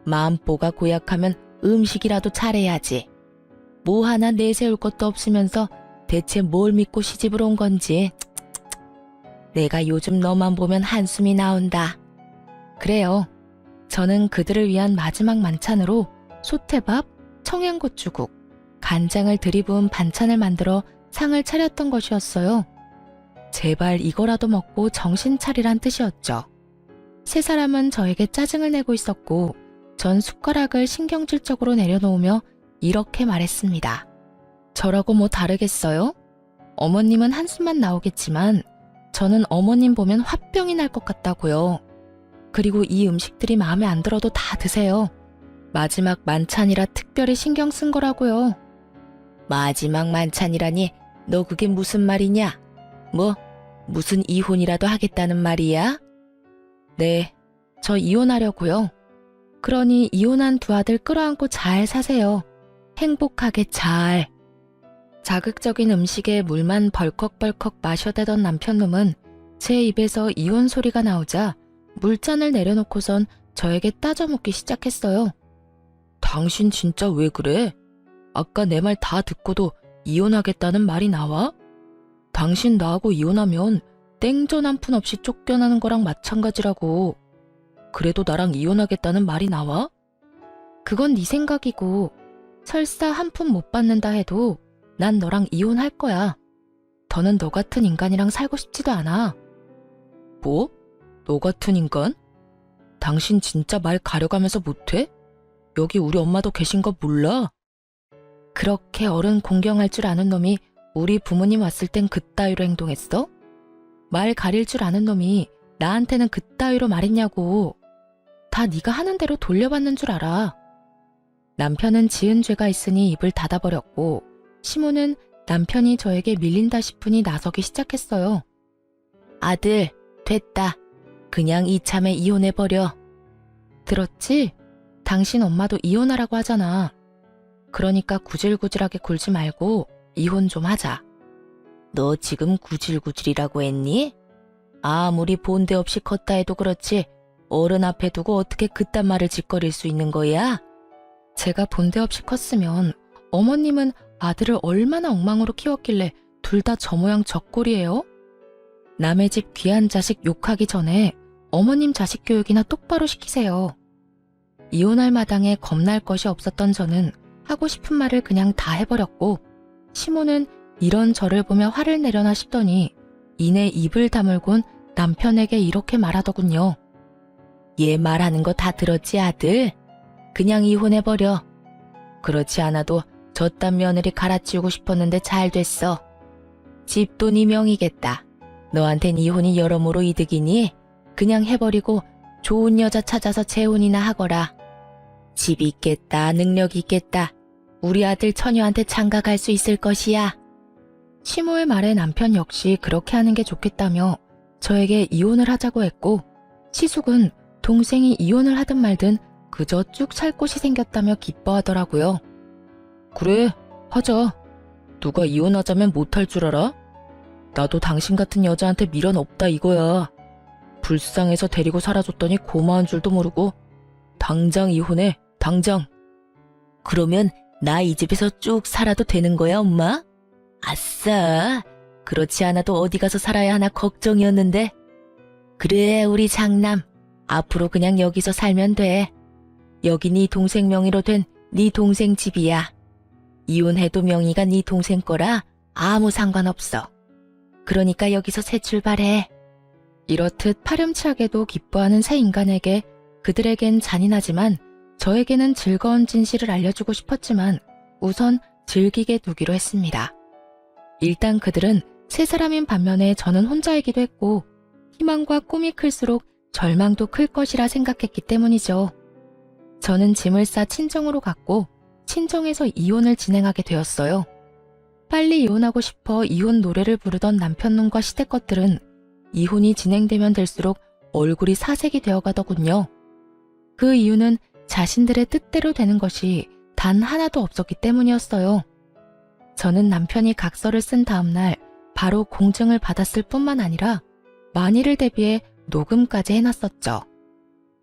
마음보가 고약하면 음식이라도 잘해야지. 뭐 하나 내세울 것도 없으면서 대체 뭘 믿고 시집을 온 건지. 내가 요즘 너만 보면 한숨이 나온다. 그래요. 저는 그들을 위한 마지막 만찬으로 소태밥, 청양고추국, 간장을 들이부은 반찬을 만들어 상을 차렸던 것이었어요. 제발 이거라도 먹고 정신 차리란 뜻이었죠. 세 사람은 저에게 짜증을 내고 있었고 전 숟가락을 신경질적으로 내려놓으며 이렇게 말했습니다. 저라고 뭐 다르겠어요? 어머님은 한숨만 나오겠지만 저는 어머님 보면 화병이 날 것 같다고요. 그리고 이 음식들이 마음에 안 들어도 다 드세요. 마지막 만찬이라 특별히 신경 쓴 거라고요. 마지막 만찬이라니 너 그게 무슨 말이냐? 뭐 무슨 이혼이라도 하겠다는 말이야? 네, 저 이혼하려고요. 그러니 이혼한 두 아들 끌어안고 잘 사세요. 행복하게 잘. 자극적인 음식에 물만 벌컥벌컥 마셔대던 남편놈은 제 입에서 이혼 소리가 나오자 물잔을 내려놓고선 저에게 따져묻기 시작했어요. 당신 진짜 왜 그래? 아까 내 말 다 듣고도 이혼하겠다는 말이 나와? 당신 나하고 이혼하면 땡전 한 푼 없이 쫓겨나는 거랑 마찬가지라고. 그래도 나랑 이혼하겠다는 말이 나와? 그건 네 생각이고 설사 한 푼 못 받는다 해도 난 너랑 이혼할 거야. 더는 너 같은 인간이랑 살고 싶지도 않아. 뭐? 너 같은 인간? 당신 진짜 말 가려가면서 못해? 여기 우리 엄마도 계신 거 몰라? 그렇게 어른 공경할 줄 아는 놈이 우리 부모님 왔을 땐 그따위로 행동했어? 말 가릴 줄 아는 놈이 나한테는 그따위로 말했냐고. 다 네가 하는 대로 돌려받는 줄 알아. 남편은 지은 죄가 있으니 입을 닫아버렸고 시모는 남편이 저에게 밀린다 싶으니 나서기 시작했어요. 아들, 됐다. 그냥 이참에 이혼해버려. 들었지? 당신 엄마도 이혼하라고 하잖아. 그러니까 구질구질하게 굴지 말고 이혼 좀 하자. 너 지금 구질구질이라고 했니? 아무리 본데 없이 컸다 해도 그렇지 어른 앞에 두고 어떻게 그딴 말을 짓거릴 수 있는 거야? 제가 본데 없이 컸으면 어머님은 아들을 얼마나 엉망으로 키웠길래 둘 다 저 모양 저 꼴이에요? 남의 집 귀한 자식 욕하기 전에 어머님 자식 교육이나 똑바로 시키세요. 이혼할 마당에 겁날 것이 없었던 저는 하고 싶은 말을 그냥 다 해버렸고 시모는 이런 저를 보며 화를 내려나 싶더니 이내 입을 다물곤 남편에게 이렇게 말하더군요. 얘 말하는 거 다 들었지 아들? 그냥 이혼해버려. 그렇지 않아도 저딴 며느리 갈아치우고 싶었는데 잘 됐어. 집도 네 명이겠다. 너한텐 이혼이 여러모로 이득이니 그냥 해버리고 좋은 여자 찾아서 재혼이나 하거라. 집 있겠다, 능력 있겠다. 우리 아들 처녀한테 장가 갈 수 있을 것이야. 시모의 말에 남편 역시 그렇게 하는 게 좋겠다며 저에게 이혼을 하자고 했고, 시숙은 동생이 이혼을 하든 말든 그저 쭉 살 곳이 생겼다며 기뻐하더라고요. 그래, 하자. 누가 이혼하자면 못할 줄 알아? 나도 당신 같은 여자한테 미련 없다 이거야. 불쌍해서 데리고 살아줬더니 고마운 줄도 모르고. 당장 이혼해, 당장. 그러면 나 이 집에서 쭉 살아도 되는 거야, 엄마? 아싸, 그렇지 않아도 어디 가서 살아야 하나 걱정이었는데. 그래, 우리 장남. 앞으로 그냥 여기서 살면 돼. 여기 네 동생 명의로 된 네 동생 집이야. 이혼해도 명의가 네 동생 거라 아무 상관없어. 그러니까 여기서 새 출발해. 이렇듯 파렴치하게도 기뻐하는 새 인간에게 그들에겐 잔인하지만 저에게는 즐거운 진실을 알려주고 싶었지만 우선 즐기게 두기로 했습니다. 일단 그들은 세 사람인 반면에 저는 혼자이기도 했고 희망과 꿈이 클수록 절망도 클 것이라 생각했기 때문이죠. 저는 짐을 싸 친정으로 갔고 친정에서 이혼을 진행하게 되었어요. 빨리 이혼하고 싶어 이혼 노래를 부르던 남편 놈과 시댁 것들은 이혼이 진행되면 될수록 얼굴이 사색이 되어가더군요. 그 이유는 자신들의 뜻대로 되는 것이 단 하나도 없었기 때문이었어요. 저는 남편이 각서를 쓴 다음날 바로 공증을 받았을 뿐만 아니라 만일을 대비해 녹음까지 해놨었죠.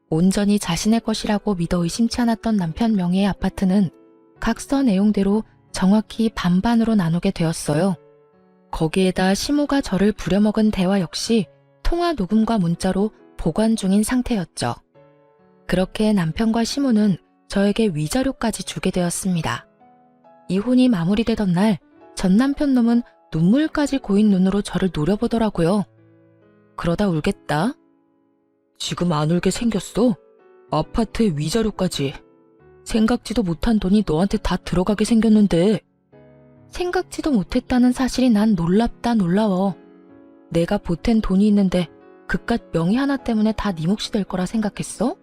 온전히 자신의 것이라고 믿어 의심치 않았던 남편 명의의 아파트는 각서 내용대로 정확히 반반으로 나누게 되었어요. 거기에다 시모가 저를 부려먹은 대화 역시 통화 녹음과 문자로 보관 중인 상태였죠. 그렇게 남편과 시모는 저에게 위자료까지 주게 되었습니다. 이혼이 마무리되던 날 전 남편 놈은 눈물까지 고인 눈으로 저를 노려보더라고요. 그러다 울겠다. 지금 안 울게 생겼어? 아파트에 위자료까지. 생각지도 못한 돈이 너한테 다 들어가게 생겼는데. 생각지도 못했다는 사실이 난 놀랍다 놀라워. 내가 보탠 돈이 있는데 그깟 명의 하나 때문에 다 네 몫이 될 거라 생각했어?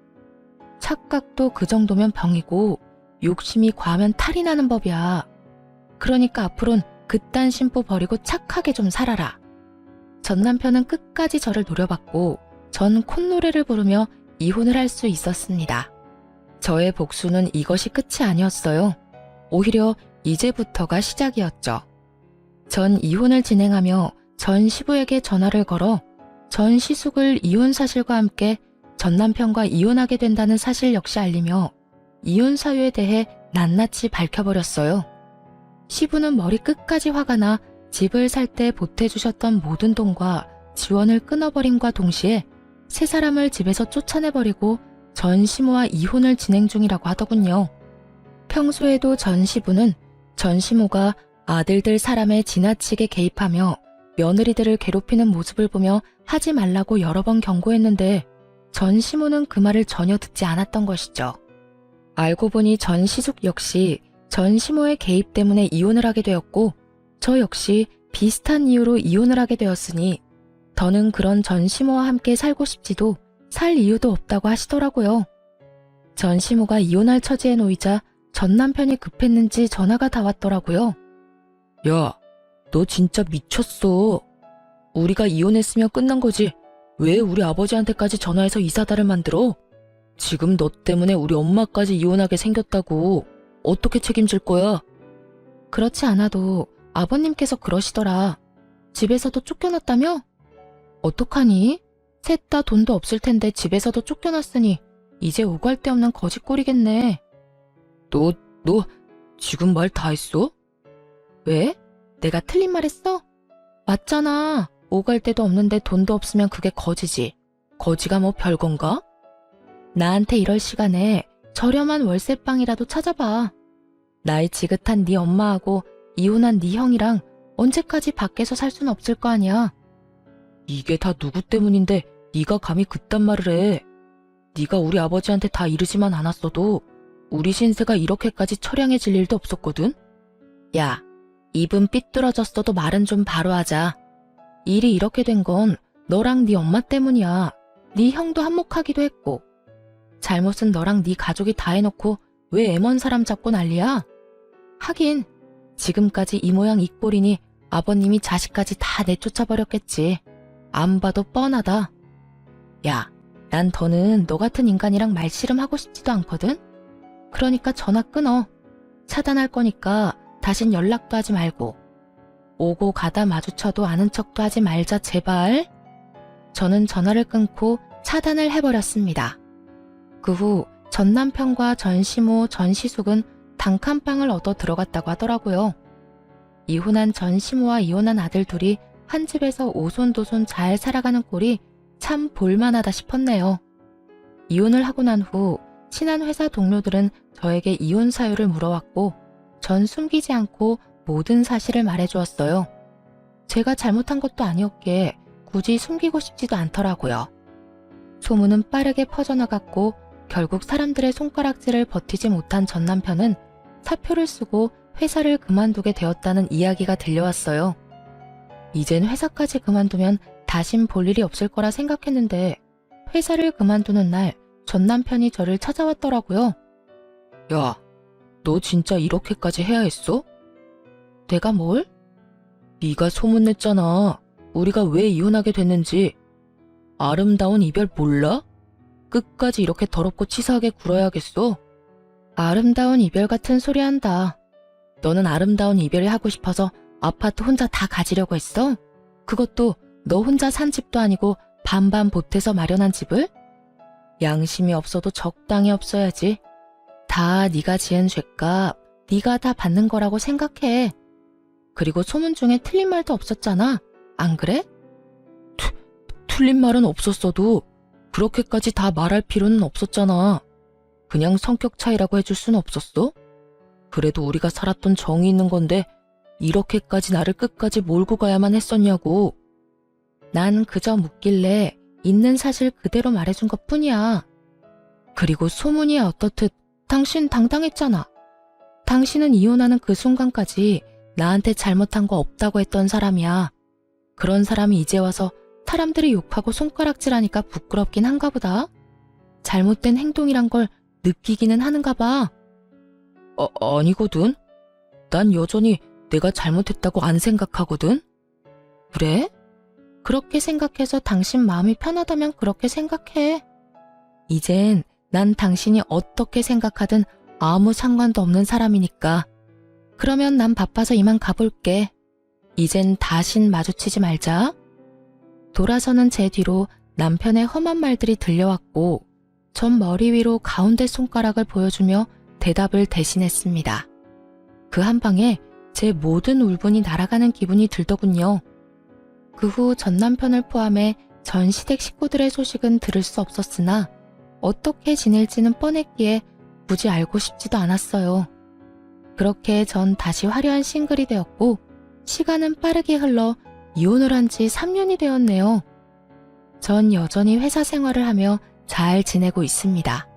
착각도 그 정도면 병이고 욕심이 과하면 탈이 나는 법이야. 그러니까 앞으론 그딴 심보 버리고 착하게 좀 살아라. 전 남편은 끝까지 저를 노려봤고 전 콧노래를 부르며 이혼을 할 수 있었습니다. 저의 복수는 이것이 끝이 아니었어요. 오히려 이제부터가 시작이었죠. 전 이혼을 진행하며 전 시부에게 전화를 걸어 전 시숙을 이혼 사실과 함께 전 남편과 이혼하게 된다는 사실 역시 알리며 이혼 사유에 대해 낱낱이 밝혀버렸어요. 시부는 머리 끝까지 화가 나 집을 살 때 보태주셨던 모든 돈과 지원을 끊어버림과 동시에 세 사람을 집에서 쫓아내버리고 전 시모와 이혼을 진행 중이라고 하더군요. 평소에도 전 시부는 전 시모가 아들들 사람에 지나치게 개입하며 며느리들을 괴롭히는 모습을 보며 하지 말라고 여러 번 경고했는데 전 시모는 그 말을 전혀 듣지 않았던 것이죠. 알고 보니 전 시숙 역시 전 시모의 개입 때문에 이혼을 하게 되었고 저 역시 비슷한 이유로 이혼을 하게 되었으니 더는 그런 전 시모와 함께 살고 싶지도 살 이유도 없다고 하시더라고요. 전 시모가 이혼할 처지에 놓이자 전 남편이 급했는지 전화가 다 왔더라고요. 야, 너 진짜 미쳤어. 우리가 이혼했으면 끝난 거지. 왜 우리 아버지한테까지 전화해서 이 사달을 만들어? 지금 너 때문에 우리 엄마까지 이혼하게 생겼다고. 어떻게 책임질 거야? 그렇지 않아도 아버님께서 그러시더라. 집에서도 쫓겨났다며? 어떡하니? 셋 다 돈도 없을 텐데 집에서도 쫓겨났으니 이제 오갈 데 없는 거짓골이겠네. 너 지금 말 다 했어? 왜? 내가 틀린 말 했어? 맞잖아. 오갈 데도 없는데 돈도 없으면 그게 거지지. 거지가 뭐 별건가? 나한테 이럴 시간에 저렴한 월세방이라도 찾아봐. 나이 지긋한 네 엄마하고 이혼한 네 형이랑 언제까지 밖에서 살 수는 없을 거 아니야. 이게 다 누구 때문인데 네가 감히 그딴 말을 해. 네가 우리 아버지한테 다 이르지만 않았어도 우리 신세가 이렇게까지 처량해질 일도 없었거든. 야, 입은 삐뚤어졌어도 말은 좀 바로 하자. 일이 이렇게 된 건 너랑 네 엄마 때문이야. 네 형도 한몫하기도 했고. 잘못은 너랑 네 가족이 다 해놓고 왜 애먼 사람 잡고 난리야? 하긴 지금까지 이 모양 이 꼴이니 아버님이 자식까지 다 내쫓아버렸겠지. 안 봐도 뻔하다. 야, 난 더는 너 같은 인간이랑 말씨름하고 싶지도 않거든? 그러니까 전화 끊어. 차단할 거니까 다신 연락도 하지 말고. 오고 가다 마주쳐도 아는 척도 하지 말자 제발. 저는 전화를 끊고 차단을 해버렸습니다. 그 후 전 남편과 전 시모, 전 시숙은 단칸방을 얻어 들어갔다고 하더라고요. 이혼한 전 시모와 이혼한 아들 둘이 한 집에서 오손도손 잘 살아가는 꼴이 참 볼만하다 싶었네요. 이혼을 하고 난 후 친한 회사 동료들은 저에게 이혼 사유를 물어왔고 전 숨기지 않고 모든 사실을 말해주었어요. 제가 잘못한 것도 아니었기에 굳이 숨기고 싶지도 않더라고요. 소문은 빠르게 퍼져나갔고 결국 사람들의 손가락질을 버티지 못한 전 남편은 사표를 쓰고 회사를 그만두게 되었다는 이야기가 들려왔어요. 이젠 회사까지 그만두면 다신 볼 일이 없을 거라 생각했는데 회사를 그만두는 날 전 남편이 저를 찾아왔더라고요. 야, 너 진짜 이렇게까지 해야 했어? 내가 뭘? 네가 소문냈잖아. 우리가 왜 이혼하게 됐는지. 아름다운 이별 몰라? 끝까지 이렇게 더럽고 치사하게 굴어야겠어? 아름다운 이별 같은 소리 한다. 너는 아름다운 이별이 하고 싶어서 아파트 혼자 다 가지려고 했어? 그것도 너 혼자 산 집도 아니고 반반 보태서 마련한 집을? 양심이 없어도 적당히 없어야지. 다 네가 지은 죄값, 네가 다 받는 거라고 생각해. 그리고 소문 중에 틀린 말도 없었잖아. 안 그래? 틀린 말은 없었어도 그렇게까지 다 말할 필요는 없었잖아. 그냥 성격 차이라고 해줄 수는 없었어? 그래도 우리가 살았던 정이 있는 건데 이렇게까지 나를 끝까지 몰고 가야만 했었냐고. 난 그저 묻길래 있는 사실 그대로 말해준 것뿐이야. 그리고 소문이 어떻듯 당신 당당했잖아. 당신은 이혼하는 그 순간까지 나한테 잘못한 거 없다고 했던 사람이야. 그런 사람이 이제 와서 사람들이 욕하고 손가락질하니까 부끄럽긴 한가 보다. 잘못된 행동이란 걸 느끼기는 하는가 봐. 아니거든. 난 여전히 내가 잘못했다고 안 생각하거든. 그래? 그렇게 생각해서 당신 마음이 편하다면 그렇게 생각해. 이젠 난 당신이 어떻게 생각하든 아무 상관도 없는 사람이니까. 그러면 난 바빠서 이만 가볼게. 이젠 다신 마주치지 말자. 돌아서는 제 뒤로 남편의 험한 말들이 들려왔고 전 머리 위로 가운데 손가락을 보여주며 대답을 대신했습니다. 그 한 방에 제 모든 울분이 날아가는 기분이 들더군요. 그 후 전 남편을 포함해 전 시댁 식구들의 소식은 들을 수 없었으나 어떻게 지낼지는 뻔했기에 굳이 알고 싶지도 않았어요. 그렇게 전 다시 화려한 싱글이 되었고 시간은 빠르게 흘러 이혼을 한 지 3년이 되었네요. 전 여전히 회사 생활을 하며 잘 지내고 있습니다.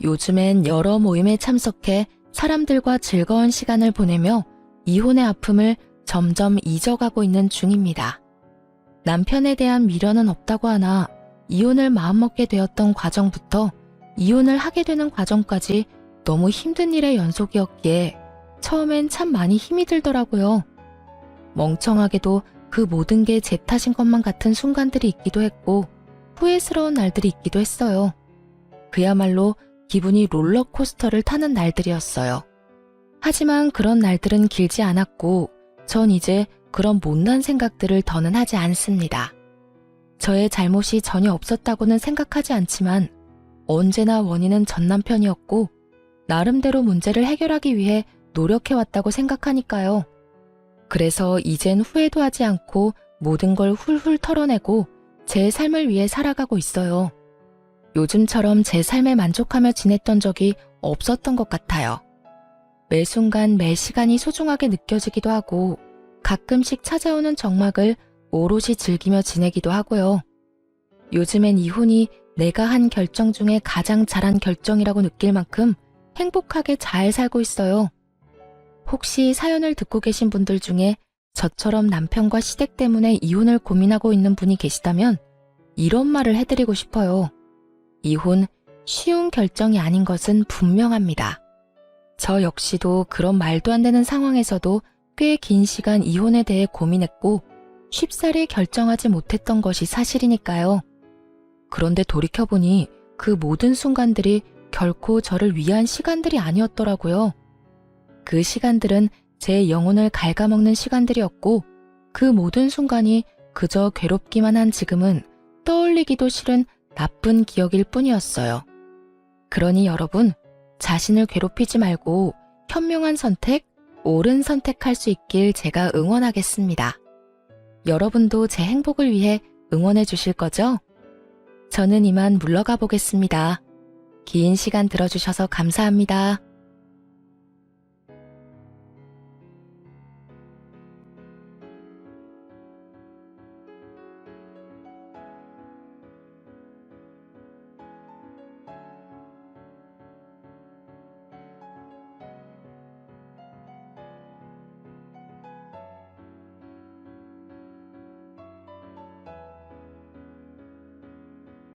요즘엔 여러 모임에 참석해 사람들과 즐거운 시간을 보내며 이혼의 아픔을 점점 잊어가고 있는 중입니다. 남편에 대한 미련은 없다고 하나 이혼을 마음먹게 되었던 과정부터 이혼을 하게 되는 과정까지 너무 힘든 일의 연속이었기에 처음엔 참 많이 힘이 들더라고요. 멍청하게도 그 모든 게 제 탓인 것만 같은 순간들이 있기도 했고 후회스러운 날들이 있기도 했어요. 그야말로 기분이 롤러코스터를 타는 날들이었어요. 하지만 그런 날들은 길지 않았고 전 이제 그런 못난 생각들을 더는 하지 않습니다. 저의 잘못이 전혀 없었다고는 생각하지 않지만 언제나 원인은 전 남편이었고 나름대로 문제를 해결하기 위해 노력해왔다고 생각하니까요. 그래서 이젠 후회도 하지 않고 모든 걸 훌훌 털어내고 제 삶을 위해 살아가고 있어요. 요즘처럼 제 삶에 만족하며 지냈던 적이 없었던 것 같아요. 매 순간 매 시간이 소중하게 느껴지기도 하고 가끔씩 찾아오는 정막을 오롯이 즐기며 지내기도 하고요. 요즘엔 이혼이 내가 한 결정 중에 가장 잘한 결정이라고 느낄 만큼 행복하게 잘 살고 있어요. 혹시 사연을 듣고 계신 분들 중에 저처럼 남편과 시댁 때문에 이혼을 고민하고 있는 분이 계시다면 이런 말을 해드리고 싶어요. 이혼 쉬운 결정이 아닌 것은 분명합니다. 저 역시도 그런 말도 안 되는 상황에서도 꽤 긴 시간 이혼에 대해 고민했고 쉽사리 결정하지 못했던 것이 사실이니까요. 그런데 돌이켜보니 그 모든 순간들이 결코 저를 위한 시간들이 아니었더라고요. 그 시간들은 제 영혼을 갉아먹는 시간들이었고 그 모든 순간이 그저 괴롭기만 한 지금은 떠올리기도 싫은 나쁜 기억일 뿐이었어요. 그러니 여러분, 자신을 괴롭히지 말고 현명한 선택, 옳은 선택할 수 있길 제가 응원하겠습니다. 여러분도 제 행복을 위해 응원해 주실 거죠? 저는 이만 물러가 보겠습니다. 긴 시간 들어주셔서 감사합니다.